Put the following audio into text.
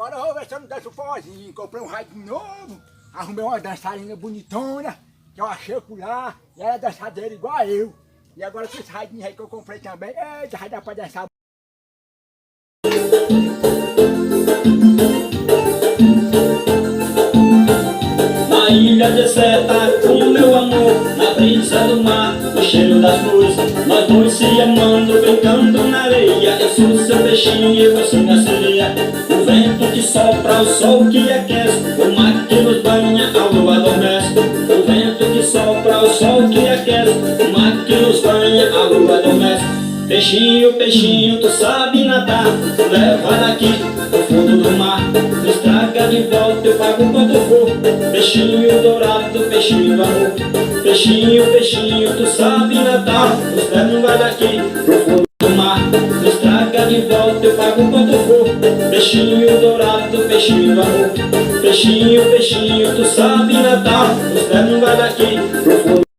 Agora eu vou ver se eu não danço forrozinho. Comprei um rádio novo, arrumei uma dançarina bonitona, que eu achei por lá, e ela é dançadeira igual a eu. E agora com esse radinho aí que eu comprei também, eita, vai dar pra dançar. Na ilha deserta, com meu amor, na brisa do mar, no cheiro das flores, nós dois se amando, brincando na areia. Eu sou seu peixinho e você minha sereia. O vento que sopra, o sol que aquece, o mar que nos banha, a lua adormece. O vento que sopra, o sol que aquece, o mar que nos banha, a lua adormece. Peixinho, peixinho, tu sabe nadar, leva daqui pro fundo do mar, nos traga de volta, eu pago quanto for. Peixinho dourado, peixinho do amor. Peixinho, peixinho, tu sabe nadar, nos leva daqui pro fundo do mar, nos traga de volta, eu pago quanto for. Peixinho dourado, peixinho do amor. Peixinho, peixinho, tu sabe nadar, nos leva daqui pro fundo